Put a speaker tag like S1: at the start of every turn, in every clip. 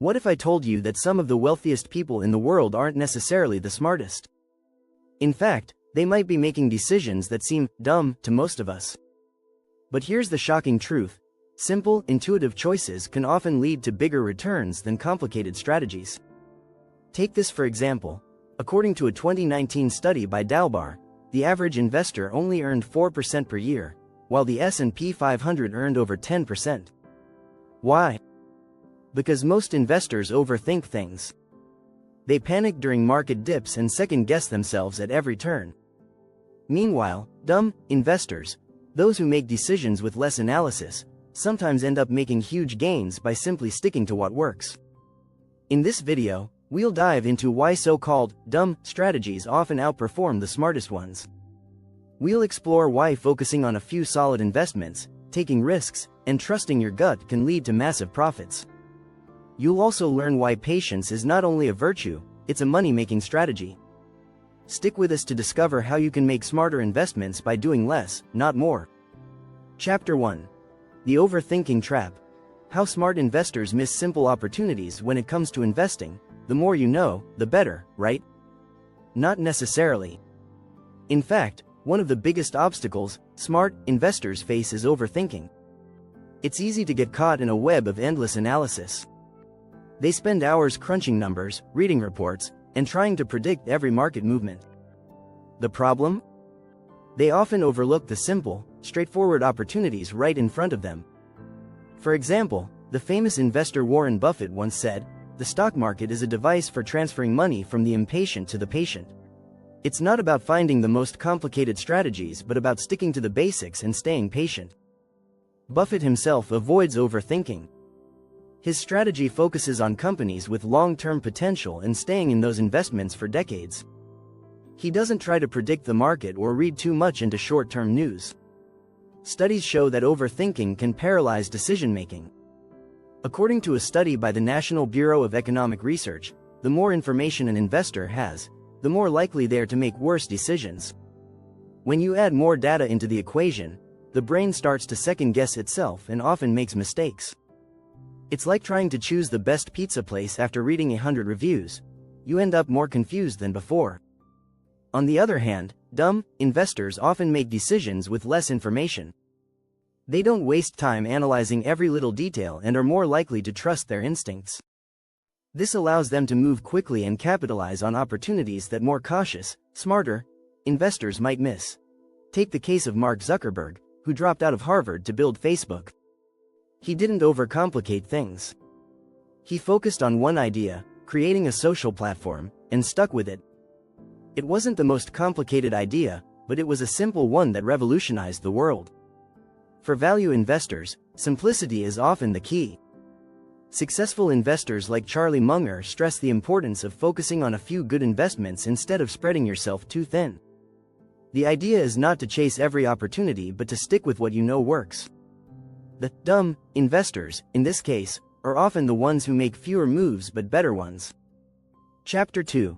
S1: What if I told you that some of the wealthiest people in the world aren't necessarily the smartest? In fact, they might be making decisions that seem dumb to most of us. But here's the shocking truth. Simple, intuitive choices can often lead to bigger returns than complicated strategies. Take this for example. According to a 2019 study by Dalbar, the average investor only earned 4% per year, while the S&P 500 earned over 10%. Why? Because most investors overthink things. They panic during market dips and second-guess themselves at every turn. Meanwhile, dumb investors, those who make decisions with less analysis, sometimes end up making huge gains by simply sticking to what works. In this video, we'll dive into why so-called dumb strategies often outperform the smartest ones. We'll explore why focusing on a few solid investments, taking risks, and trusting your gut can lead to massive profits. You'll also learn why patience is not only a virtue, it's a money-making strategy. Stick with us to discover how you can make smarter investments by doing less, not more. Chapter 1. The Overthinking Trap. How smart investors miss simple opportunities when it comes to investing. The more you know, the better, right? Not necessarily. In fact, one of the biggest obstacles smart investors face is overthinking. It's easy to get caught in a web of endless analysis. They spend hours crunching numbers, reading reports, and trying to predict every market movement. The problem? They often overlook the simple, straightforward opportunities right in front of them. For example, the famous investor Warren Buffett once said, "The stock market is a device for transferring money from the impatient to the patient." It's not about finding the most complicated strategies but about sticking to the basics and staying patient. Buffett himself avoids overthinking. His strategy focuses on companies with long-term potential and staying in those investments for decades. He doesn't try to predict the market or read too much into short-term news. Studies show that overthinking can paralyze decision-making. According to a study by the National Bureau of Economic Research, the more information an investor has, the more likely they are to make worse decisions. When you add more data into the equation, the brain starts to second-guess itself and often makes mistakes. It's like trying to choose the best pizza place after reading 100 reviews. You end up more confused than before. On the other hand, dumb investors often make decisions with less information. They don't waste time analyzing every little detail and are more likely to trust their instincts. This allows them to move quickly and capitalize on opportunities that more cautious, smarter investors might miss. Take the case of Mark Zuckerberg, who dropped out of Harvard to build Facebook. He didn't overcomplicate things. He focused on one idea, creating a social platform, and stuck with it. It wasn't the most complicated idea, but it was a simple one that revolutionized the world. For value investors, simplicity is often the key. Successful investors like Charlie Munger stress the importance of focusing on a few good investments instead of spreading yourself too thin. The idea is not to chase every opportunity but to stick with what you know works. The dumb investors, in this case, are often the ones who make fewer moves but better ones. Chapter 2.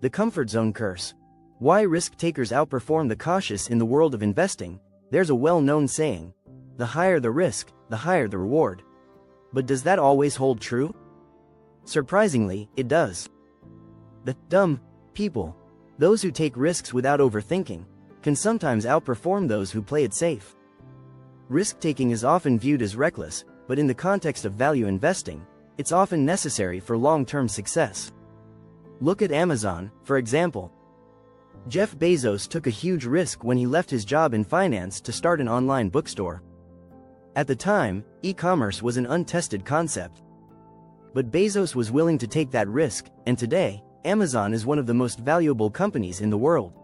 S1: The Comfort Zone Curse. Why risk-takers outperform the cautious in the world of investing. There's a well-known saying, the higher the risk, the higher the reward. But does that always hold true? Surprisingly, it does. The dumb people, those who take risks without overthinking, can sometimes outperform those who play it safe. Risk-taking is often viewed as reckless, but in the context of value investing, it's often necessary for long-term success. Look at Amazon, for example. Jeff Bezos took a huge risk when he left his job in finance to start an online bookstore. At the time, e-commerce was an untested concept. But Bezos was willing to take that risk, and today, Amazon is one of the most valuable companies in the world.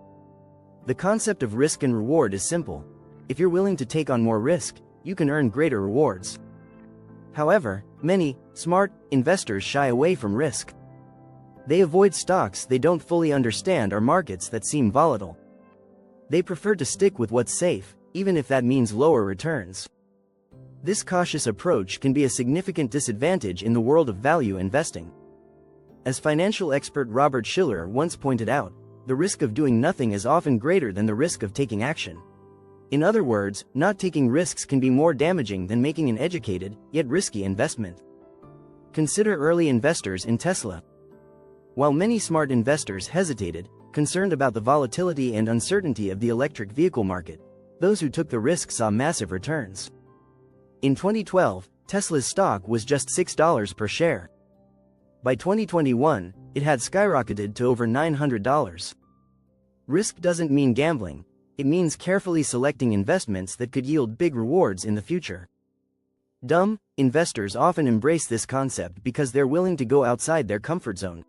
S1: The concept of risk and reward is simple. If you're willing to take on more risk, you can earn greater rewards. However, many smart investors shy away from risk. They avoid stocks they don't fully understand or markets that seem volatile. They prefer to stick with what's safe, even if that means lower returns. This cautious approach can be a significant disadvantage in the world of value investing. As financial expert Robert Shiller once pointed out, the risk of doing nothing is often greater than the risk of taking action. In other words, not taking risks can be more damaging than making an educated, yet risky investment. Consider early investors in Tesla. While many smart investors hesitated, concerned about the volatility and uncertainty of the electric vehicle market, those who took the risk saw massive returns. In 2012, Tesla's stock was just $6 per share. By 2021, it had skyrocketed to over $900. Risk doesn't mean gambling, it means carefully selecting investments that could yield big rewards in the future. Dumb investors often embrace this concept because they're willing to go outside their comfort zone.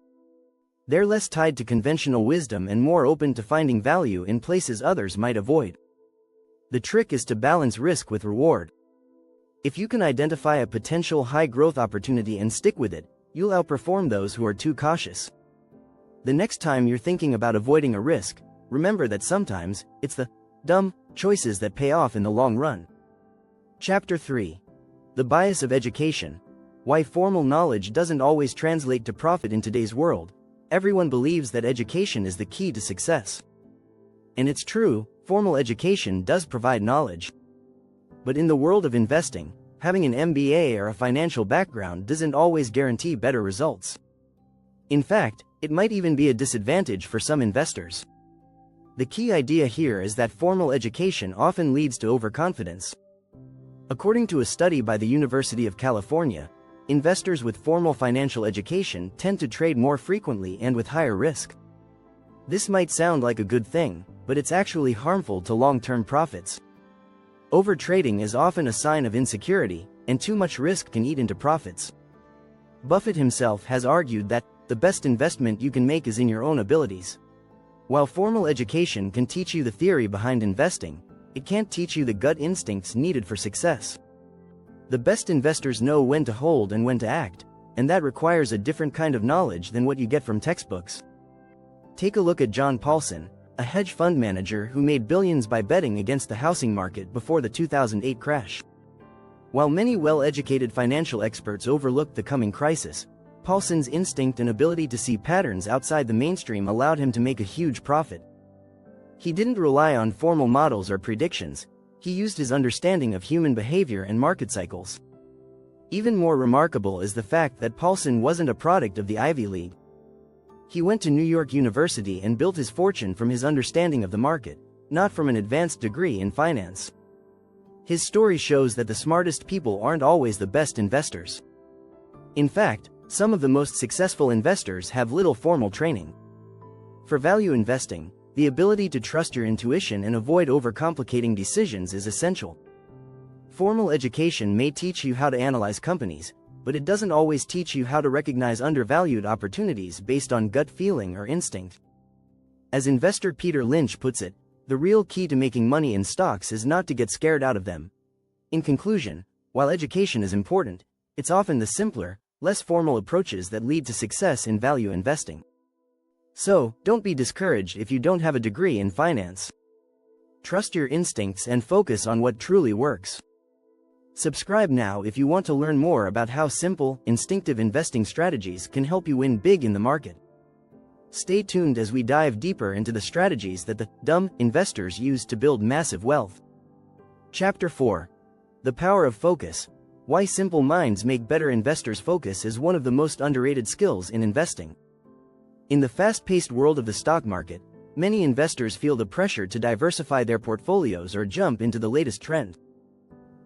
S1: They're less tied to conventional wisdom and more open to finding value in places others might avoid. The trick is to balance risk with reward. If you can identify a potential high-growth opportunity and stick with it, you'll outperform those who are too cautious. The next time you're thinking about avoiding a risk, remember that sometimes it's the dumb choices that pay off in the long run. Chapter 3. The Bias of Education. Why formal knowledge doesn't always translate to profit in today's world. Everyone believes that education is the key to success. And it's true, formal education does provide knowledge. But in the world of investing, having an MBA or a financial background doesn't always guarantee better results. In fact, it might even be a disadvantage for some investors. The key idea here is that formal education often leads to overconfidence. According to a study by the University of California, investors with formal financial education tend to trade more frequently and with higher risk. This might sound like a good thing, but it's actually harmful to long-term profits. Overtrading is often a sign of insecurity, and too much risk can eat into profits. Buffett himself has argued that the best investment you can make is in your own abilities. While formal education can teach you the theory behind investing, it can't teach you the gut instincts needed for success. The best investors know when to hold and when to act, and that requires a different kind of knowledge than what you get from textbooks. Take a look at John Paulson, a hedge fund manager who made billions by betting against the housing market before the 2008 crash. While many well-educated financial experts overlooked the coming crisis, Paulson's instinct and ability to see patterns outside the mainstream allowed him to make a huge profit. He didn't rely on formal models or predictions, he used his understanding of human behavior and market cycles. Even more remarkable is the fact that Paulson wasn't a product of the Ivy League. He went to New York University and built his fortune from his understanding of the market, not from an advanced degree in finance. His story shows that the smartest people aren't always the best investors. In fact, some of the most successful investors have little formal training. For value investing, the ability to trust your intuition and avoid overcomplicating decisions is essential. Formal education may teach you how to analyze companies, but it doesn't always teach you how to recognize undervalued opportunities based on gut feeling or instinct. As investor Peter Lynch puts it, the real key to making money in stocks is not to get scared out of them. In conclusion, while education is important, it's often the simpler, less formal approaches that lead to success in value investing. So, don't be discouraged if you don't have a degree in finance. Trust your instincts and focus on what truly works. Subscribe now if you want to learn more about how simple, instinctive investing strategies can help you win big in the market. Stay tuned as we dive deeper into the strategies that the dumb investors use to build massive wealth. Chapter 4. The Power of Focus. Why simple minds make better investors. Focus is one of the most underrated skills in investing. In the fast-paced world of the stock market, many investors feel the pressure to diversify their portfolios or jump into the latest trend.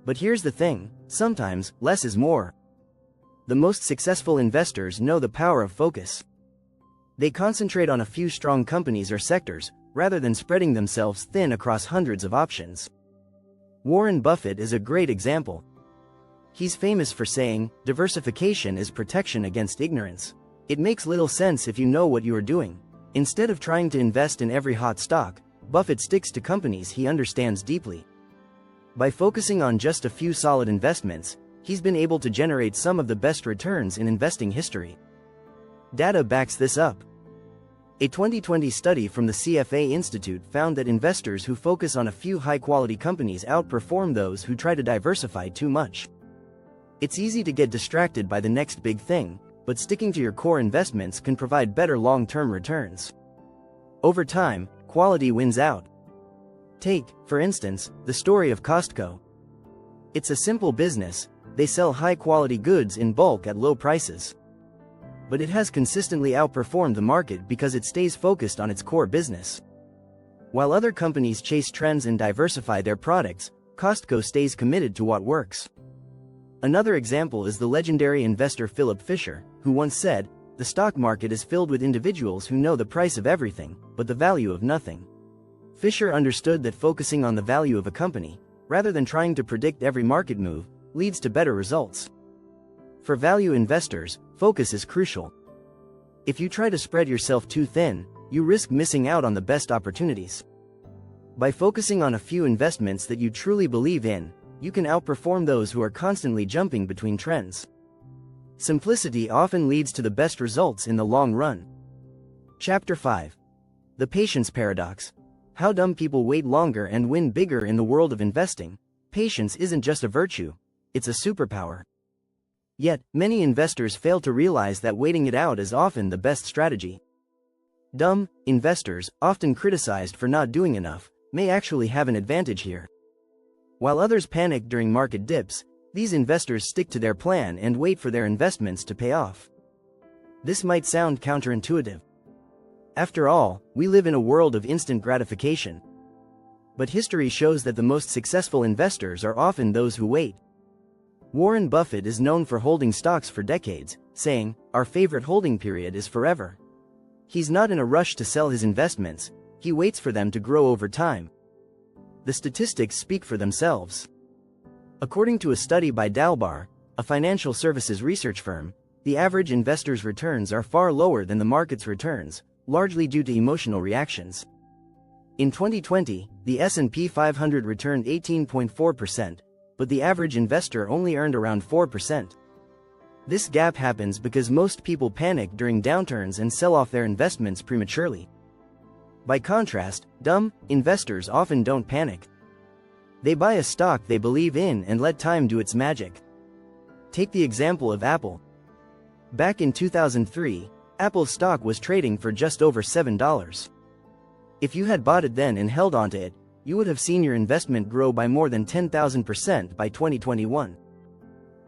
S1: But here's the thing, sometimes, less is more. The most successful investors know the power of focus. They concentrate on a few strong companies or sectors, rather than spreading themselves thin across hundreds of options. Warren Buffett is a great example. He's famous for saying, "Diversification is protection against ignorance." It makes little sense if you know what you are doing. Instead of trying to invest in every hot stock, Buffett sticks to companies he understands deeply. By focusing on just a few solid investments, he's been able to generate some of the best returns in investing history. Data backs this up. A 2020 study from the CFA Institute found that investors who focus on a few high-quality companies outperform those who try to diversify too much. It's easy to get distracted by the next big thing, but sticking to your core investments can provide better long-term returns. Over time, quality wins out. Take, for instance, the story of Costco. It's a simple business, They sell high-quality goods in bulk at low prices. But it has consistently outperformed the market because it stays focused on its core business. While other companies chase trends and diversify their products, Costco stays committed to what works. Another example is the legendary investor Philip Fisher, who once said, "The stock market is filled with individuals who know the price of everything, but the value of nothing." Fisher understood that focusing on the value of a company, rather than trying to predict every market move, leads to better results. For value investors, focus is crucial. If you try to spread yourself too thin, you risk missing out on the best opportunities. By focusing on a few investments that you truly believe in, you can outperform those who are constantly jumping between trends. Simplicity often leads to the best results in the long run. Chapter 5. The Patience Paradox. How dumb people wait longer and win bigger in the world of investing. Patience isn't just a virtue, it's a superpower. Yet, many investors fail to realize that waiting it out is often the best strategy. Dumb investors, often criticized for not doing enough, may actually have an advantage here. While others panic during market dips, these investors stick to their plan and wait for their investments to pay off. This might sound counterintuitive. After all, we live in a world of instant gratification. But history shows that the most successful investors are often those who wait. Warren Buffett is known for holding stocks for decades, saying, "Our favorite holding period is forever." He's not in a rush to sell his investments, he waits for them to grow over time. The statistics speak for themselves. According to a study by Dalbar, a financial services research firm, the average investor's returns are far lower than the market's returns, largely due to emotional reactions. In 2020, the S&P 500 returned 18.4%, but the average investor only earned around 4%. This gap happens because most people panic during downturns and sell off their investments prematurely. By contrast, dumb investors often don't panic. They buy a stock they believe in and let time do its magic. Take the example of Apple. Back in 2003, Apple's stock was trading for just over $7. If you had bought it then and held onto it, you would have seen your investment grow by more than 10,000% by 2021.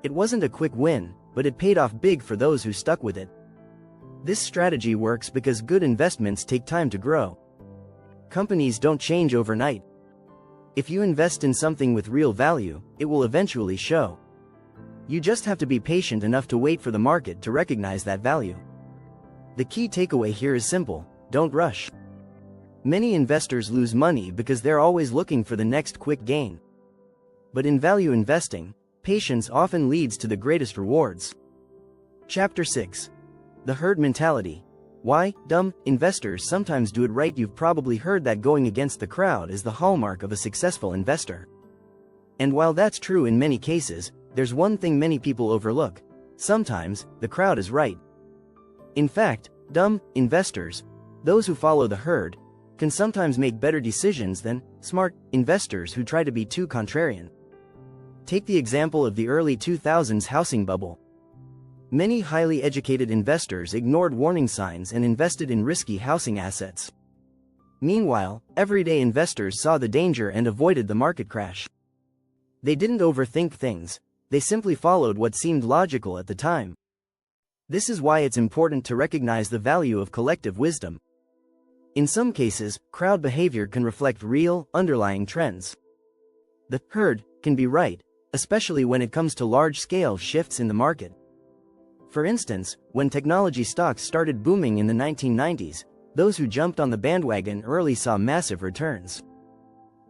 S1: It wasn't a quick win, but it paid off big for those who stuck with it. This strategy works because good investments take time to grow. Companies don't change overnight. If you invest in something with real value, it will eventually show. You just have to be patient enough to wait for the market to recognize that value. The key takeaway here is simple: don't rush. Many investors lose money because they're always looking for the next quick gain. But in value investing, patience often leads to the greatest rewards. Chapter 6. The Herd Mentality. Why dumb investors sometimes do it right. You've probably heard that going against the crowd is the hallmark of a successful investor. And while that's true in many cases, there's one thing many people overlook: sometimes, the crowd is right. In fact, dumb investors, those who follow the herd, can sometimes make better decisions than smart investors who try to be too contrarian. Take the example of the early 2000s housing bubble. Many highly educated investors ignored warning signs and invested in risky housing assets. Meanwhile, everyday investors saw the danger and avoided the market crash. They didn't overthink things, they simply followed what seemed logical at the time. This is why it's important to recognize the value of collective wisdom. In some cases, crowd behavior can reflect real, underlying trends. The herd can be right, especially when it comes to large-scale shifts in the market. For instance, when technology stocks started booming in the 1990s, those who jumped on the bandwagon early saw massive returns.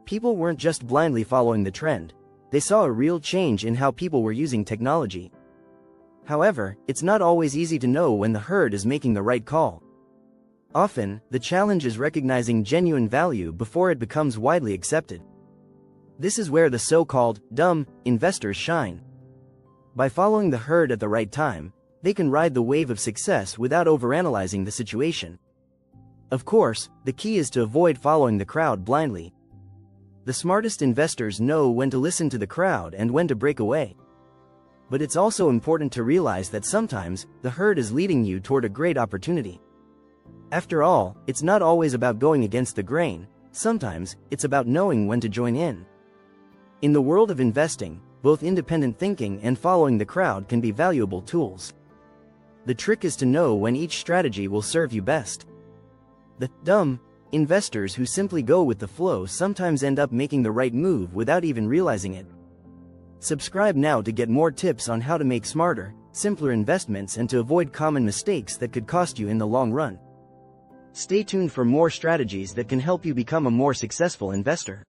S1: People weren't just blindly following the trend, they saw a real change in how people were using technology. However, it's not always easy to know when the herd is making the right call. Often, the challenge is recognizing genuine value before it becomes widely accepted. This is where the so-called dumb investors shine. By following the herd at the right time, they can ride the wave of success without overanalyzing the situation. Of course, the key is to avoid following the crowd blindly. The smartest investors know when to listen to the crowd and when to break away. But it's also important to realize that sometimes, the herd is leading you toward a great opportunity. After all, it's not always about going against the grain, sometimes, it's about knowing when to join in. In the world of investing, Both independent thinking and following the crowd can be valuable tools. The trick is to know when each strategy will serve you best. The dumb investors who simply go with the flow sometimes end up making the right move without even realizing it. Subscribe now to get more tips on how to make smarter, simpler investments and to avoid common mistakes that could cost you in the long run. Stay tuned for more strategies that can help you become a more successful investor.